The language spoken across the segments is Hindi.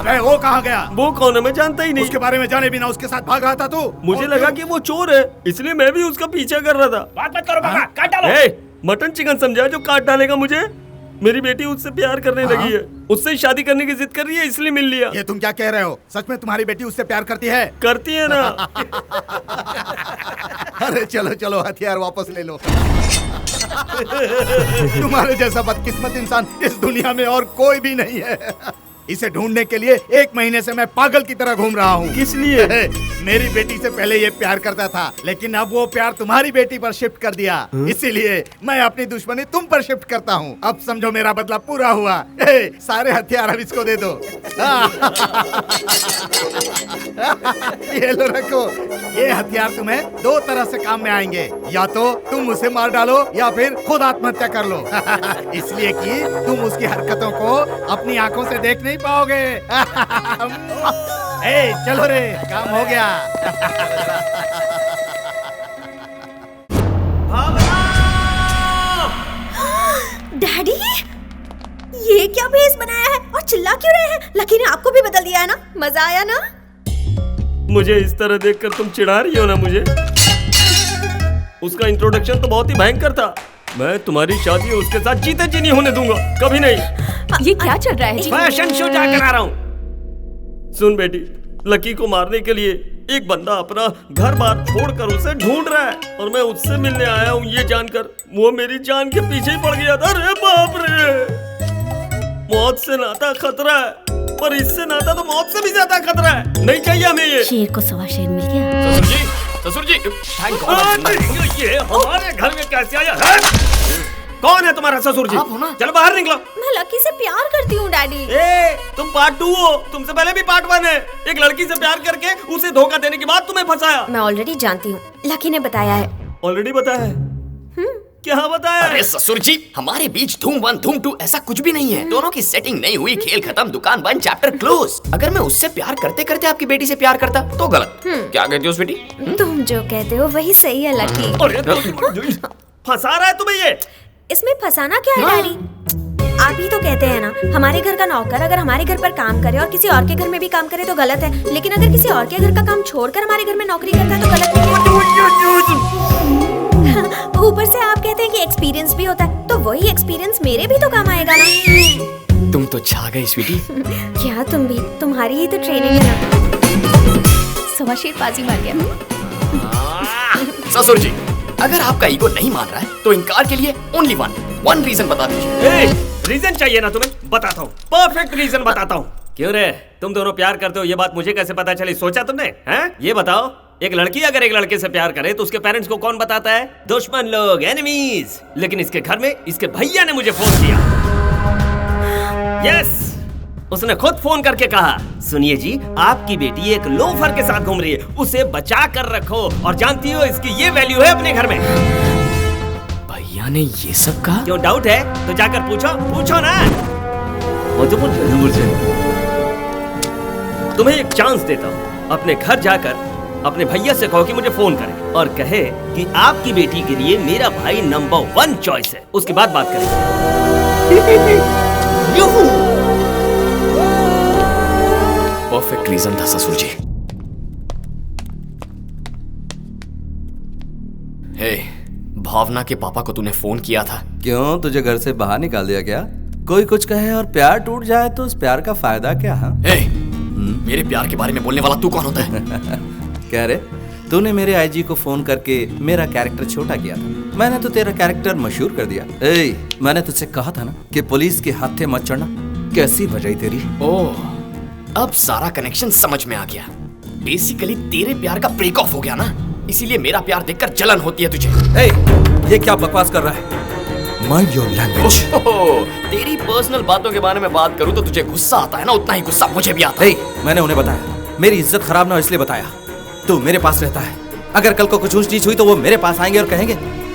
अरे वो कहाँ गया? वो कौन है? मैं जानता ही नहीं। उसके बारे में जाने बिना उसके साथ भाग रहा था तू? मुझे लगा कि वो चोर है, इसलिए मैं भी उसका पीछा कर रहा था। बात मत करो बाबा, काट डालो। मटन चिकन समझा जो काट डालेगा मुझे? मेरी बेटी उससे प्यार करने लगी है, उससे शादी करने की जिद कर रही है, इसलिए मिल लिया। ये तुम क्या कह रहे हो? सच में तुम्हारी बेटी उससे प्यार करती है? करती है ना। अरे चलो चलो हथियार वापस ले लो। तुम्हारे जैसा बदकिस्मत इंसान इस दुनिया में और कोई भी नहीं है। इसे ढूंढने के लिए 1 महीने से मैं पागल की तरह घूम रहा हूँ। किस लिए? मेरी बेटी से पहले ये प्यार करता था, लेकिन अब वो प्यार तुम्हारी बेटी पर शिफ्ट कर दिया। इसीलिए मैं अपनी दुश्मनी तुम पर शिफ्ट करता हूँ। अब समझो मेरा बदला पूरा हुआ। सारे हथियार अब इसको दे दो। ये लो रखो। ये हथियार तुम्हें 2 तरह से काम में आएंगे, या तो तुम उसे मार डालो या फिर खुद आत्महत्या कर लो। इसलिए कि तुम उसकी हरकतों को अपनी आंखों से देख नहीं पाओगे। चलो रे, काम हो गया। डैडी, ये क्या भेस बनाया है और चिल्ला क्यों रहे हैं? लकी ने आपको भी बदल दिया है ना? मजा आया ना? मुझे इस तरह देखकर तुम चिढ़ा रही हो ना मुझे? उसका इंट्रोडक्शन तो बहुत ही भयंकर था। मैं तुम्हारी शादी उसके साथ जीते जी नहीं होने दूंगा, कभी नहीं। ये क्या चल रहा है जी? फैशन शो जाकर आ रहा हूँ। सुन बेटी, लकी को मारने के लिए एक बंदा अपना घर बार छोड़कर उसे ढूंढ रहा है, और मैं उससे मिलने आया हूँ ये जानकर वो मेरी जान के पीछे ही पड़ गया था। अरे बाप रे, मौत से नाता खतरा है, पर इससे नाता तो मौत से भी ज्यादा खतरा है। नहीं चाहिए हमें ये। शेर को सवा शेर मिल गया। ससुर जी, ये हमारे घर में कैसे आया है? कौन है तुम्हारा ससुर जी? चलो बाहर निकलो। मैं लकी से प्यार करती हूँ डैडी। तुम पार्ट 2 हो, तुमसे पहले भी पार्ट 1 है। एक लड़की से प्यार करके उसे धोखा देने के बाद तुम्हें फंसाया। मैं ऑलरेडी जानती हूँ, लकी ने बताया है। ऑलरेडी बताया है? क्या बताया? अरे ससुर जी, हमारे बीच धूम 1 धूम 2 ऐसा कुछ भी नहीं है। दोनों की सेटिंग नहीं हुई, खेल खत्म, दुकान बंद, चैप्टर क्लोज। अगर मैं उससे प्यार करते करते आपकी बेटी से प्यार करता तो गलत। क्या कहती हो उस बेटी? तुम जो कहते हो वही सही है लकी। फंसा रहा है तुम्हें ये? इसमें फंसाना क्या है डैडी? आप ही तो कहते हैं ना, हमारे घर का नौकर अगर हमारे घर पर काम करे और किसी और के घर में भी काम करे तो गलत है, लेकिन अगर किसी और के घर का काम छोड़कर हमारे घर में नौकरी करता है तो गलत नहीं। ऊपर से आप कहते हैं कि एक्सपीरियंस भी होता है, तो वही एक्सपीरियंस मेरे भी तो काम आएगा ना। तुम तो छा गई स्वीटी। क्या तुम भी? तुम्हारी ही तो ट्रेनिंग है ना। सवा शेर बाजी मार गया। ससुर जी, अगर आपका ईगो नहीं मान रहा है तो इनकार के लिए ओनली वन रीजन बता दीजिए। रीजन चाहिए ना तुम्हें? बताता हूँ, परफेक्ट रीजन बताता हूँ। क्यों रे, तुम दोनों प्यार करते हो, ये बात मुझे कैसे पता चली? सोचा तुमने? हैं? ये बताओ, एक लड़की अगर एक लड़के से प्यार करे तो उसके पेरेंट्स को कौन बताता है? दुश्मन लोग, एनिमीज। लेकिन इसके घर में इसके भैया ने मुझे फोन किया। यस, उसने खुद फोन करके कहा, सुनिए जी, आपकी बेटी एक लोफर के साथ घूम रही है, उसे बचा कर रखो। और जानती हो इसकी ये वैल्यू है अपने घर में। भैया ने ये सब कहा? क्यों डाउट है तो जाकर पूछो ना। तुम्हें एक चांस देता हूँ, अपने घर जाकर अपने भैया से कहो कि मुझे फोन करे और कहे कि आपकी बेटी के लिए मेरा भाई नंबर 1 चॉइस है। उसके बाद बात करेंगे। परफेक्ट रीजन था ससुर जी। हे, भावना के पापा को तूने फोन किया था? क्यों, तुझे घर से बाहर निकाल दिया क्या? कोई कुछ कहे और प्यार टूट जाए तो उस प्यार का फायदा क्या? मेरे प्यार के बारे में बोलने वाला तू कौन होता है? कह रहे, तूने मेरे आईजी को फोन करके मेरा कैरेक्टर छोटा किया था, मैंने तो तेरा कैरेक्टर मशहूर कर दिया। मैंने तुझसे कहा था ना कि पुलिस के हाथे मत चढ़ना। कैसी वजह तेरी? ओह, अब सारा कनेक्शन समझ में आ गया। बेसिकली तेरे प्यार का ब्रेक ऑफ हो गया ना, इसीलिए मेरा प्यार देखकर जलन होती है तुझे। ये क्या बकवास कर रहा है? Mind your language। तेरी पर्सनल बातों के बारे में बात करूं तो तुझे गुस्सा आता है ना, उतना ही गुस्सा मुझे भी आता है। मैंने उन्हें बताया, मेरी इज्जत खराब ना हो इसलिए बताया। तू मेरे पास रहता है, अगर कल को कुछ ऊंच नीच हुई तो वो मेरे पास आएंगे और कहेंगे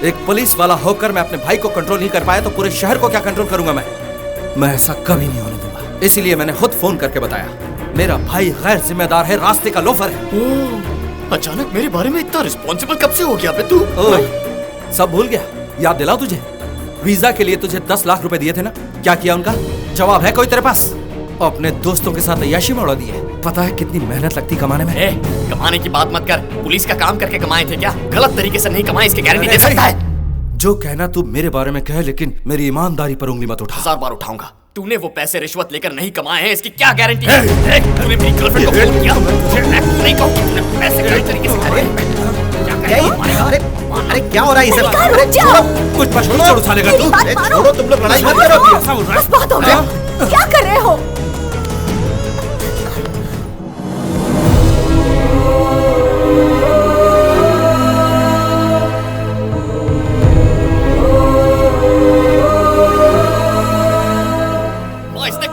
एक पुलिस वाला होकर मैं अपने भाई को कंट्रोल नहीं कर पाया तो पूरे शहर को क्या कंट्रोल करूंगा मैं ऐसा कभी नहीं होने दूंगा। इसीलिए मैंने खुद फोन करके बताया, मेरा भाई गैर जिम्मेदार है, रास्ते का लोफर है। अचानक मेरे बारे में इतना रिस्पॉन्सिबल कब से हो गया बे तू? सब भूल गया? याद दिलाओ तुझे, वीजा के लिए तुझे 10 लाख रुपए दिए थे ना, क्या किया उनका? जवाब है कोई तेरे पास? अपने दोस्तों के साथ अय्याशी में उड़ा दी है। पता है कितनी मेहनत लगती कमाने में? कमाने की बात मत कर। पुलिस का काम करके कमाए थे क्या? गलत तरीके से नहीं कमाए, इसकी गारंटी दे सकता है? जो कहना तू मेरे बारे में कह, लेकिन मेरी ईमानदारी पर उंगली मत उठा। 1000 बार उठाऊंगा। तूने वो पैसे रिश्वत लेकर नहीं कमाए हैं, इसकी क्या गारंटी है? तूने मेरी गर्लफ्रेंड को फोन किया, नहीं कहूं कि तूने पैसे गलत तरीके से खाए। अरे क्या हो रहा है ये सब? अरे रुक जाओ। कुछ पशु छोड़ उछालेगा तू? छोड़ो, तुम लोग लड़ाई मत करो। ऐसा बोल रहा बस बहुत हो गया। क्या कर रहे हो?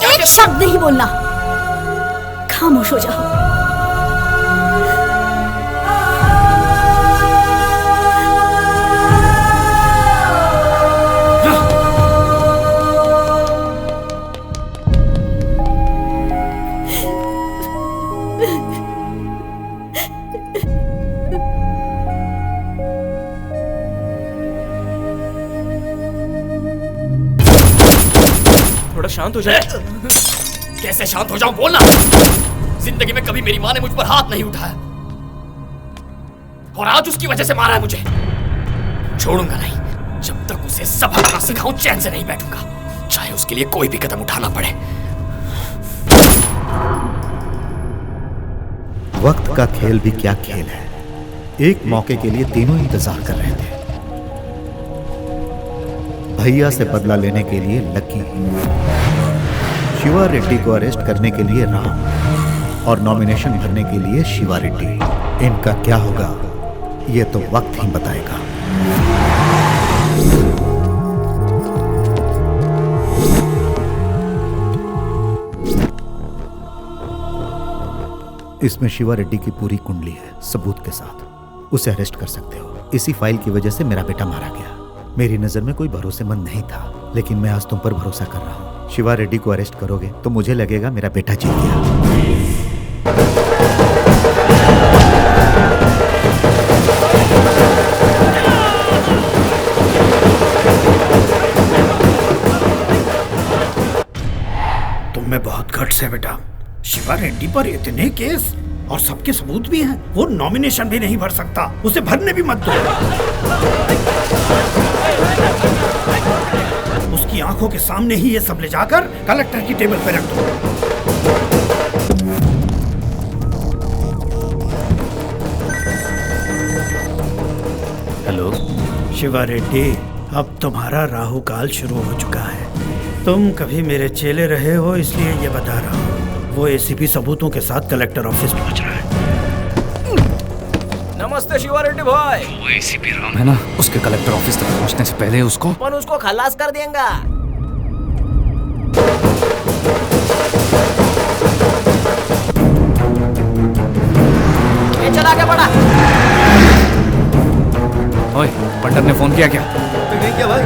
एक शब्द नहीं बोलना, खामोश हो जाओ। थोड़ा शांत हो जाए। कैसे शांत हो जाऊं? बोलना। जिंदगी में कभी मेरी माँ ने मुझ पर हाथ नहीं उठाया, और आज उसकी वजह से मारा है मुझे। छोड़ूंगा नहीं, जब तक उसे सबक ना सिखाऊं चैन से नहीं बैठूंगा, चाहे उसके लिए कोई भी कदम उठाना पड़े। वक्त का खेल भी क्या खेल है। एक मौके के लिए तीनों इंतजार कर रहे थे। भैया से बदला लेने के लिए लकी, शिवा रेड्डी को अरेस्ट करने के लिए राम, और नॉमिनेशन भरने के लिए शिवा रेड्डी। इनका क्या होगा ये तो वक्त ही बताएगा। इसमें शिवा रेड्डी की पूरी कुंडली है, सबूत के साथ। उसे अरेस्ट कर सकते हो। इसी फाइल की वजह से मेरा बेटा मारा गया। मेरी नजर में कोई भरोसेमंद नहीं था, लेकिन मैं आज तुम पर भरोसा कर रहा हूँ। शिवा रेड्डी को अरेस्ट करोगे तो मुझे लगेगा मेरा बेटा जीत गया। तुम में बहुत गट्स है बेटा। शिवा रेड्डी पर इतने केस और सबके सबूत भी हैं। वो नॉमिनेशन भी नहीं भर सकता, उसे भरने भी मत दो। उसकी आंखों के सामने ही ये सब ले जाकर कलेक्टर की टेबल पर रख दो। हेलो शिवा रेड्डी, अब तुम्हारा राहु काल शुरू हो चुका है। तुम कभी मेरे चेले रहे हो, इसलिए ये बता रहा हूँ। वो एसीपी सबूतों के साथ कलेक्टर ऑफिस पहुंच रहा है। नमस्ते शिवा रेड्डी भाई। वो एसीपी राम है ना, उसके कलेक्टर ऑफिस तक पहुंचने से पहले उसको खलास कर देंगे। ये चला के पड़ा। ओए, पंडित ने फोन किया क्या? नहीं किया भाई।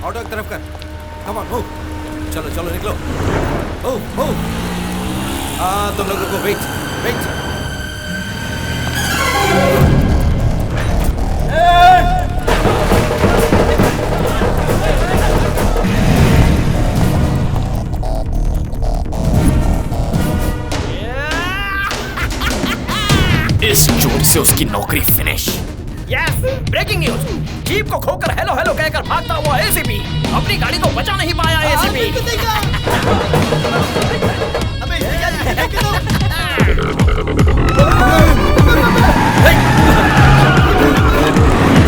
ऑटो की तरफ कर। Come on, move. चलो चलो निकलो। Move move. तुम लोगों को वेट वेट। इस चोट से उसकी नौकरी finish. Yes, breaking news. Jeep को खोकर हेलो हेलो कहकर भागता हुआ एसीपी अपनी गाड़ी को बचा नहीं पाया। एसीपी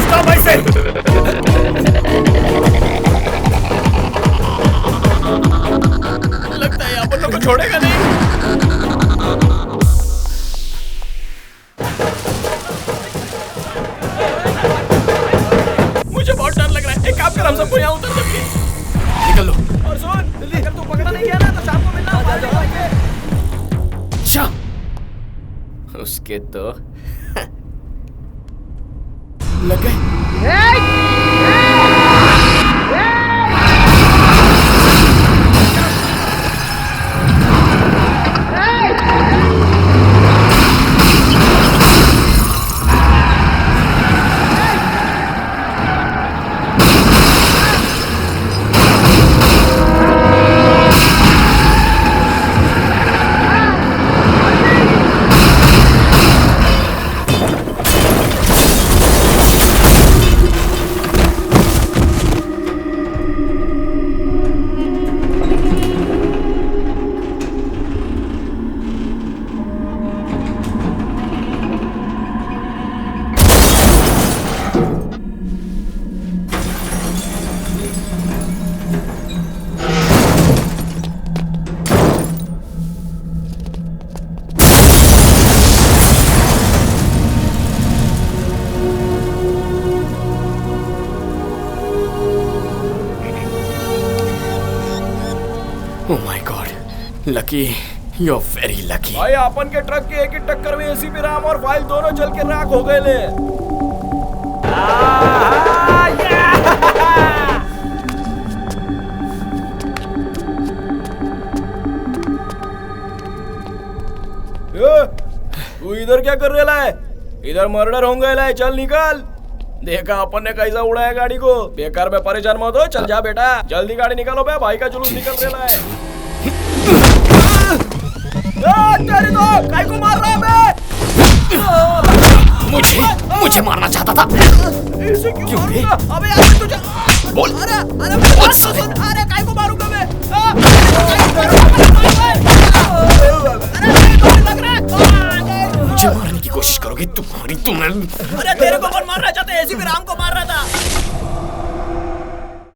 स्टॉप ऐसे। लगता है अपन लोग को छोड़ेगा नहीं। मुझे बहुत डर लग रहा है। एक काम कर, हम सबको यहाँ उतर दे। निकल लो। और सुन, अगर तू पकड़ा नहीं गया ना तो शाम को मिलना। अच्छा, उसके तो लग गए। Oh my god, lucky, you are very lucky. भाई अपन के ट्रक की एक ही टक्कर में एसीपी राम और फाइल दोनों जल के राख हो गए ले। तू इधर क्या कर रहा है? इधर मर्डर होंगे ला, चल निकल। देखा अपन ने कैसा उड़ाया गाड़ी को। बेकार में परेशान मत हो, चल जा बेटा, जल्दी गाड़ी निकालो बे, भाई का जुलूस निकल रहा है। तेरी तो काय को मार रहा है बे? मुझे मारना चाहता था। इसे क्यों मारूंगा? अबे यार तुझे बोल। अरे बोल साले। अरे काय को मारूंगा मैं? मुझे मारने की कोशिश करोगे? तुम्हें अरे तेरे को कौन मारना चाहते? एसीपी राम को मार रहा था।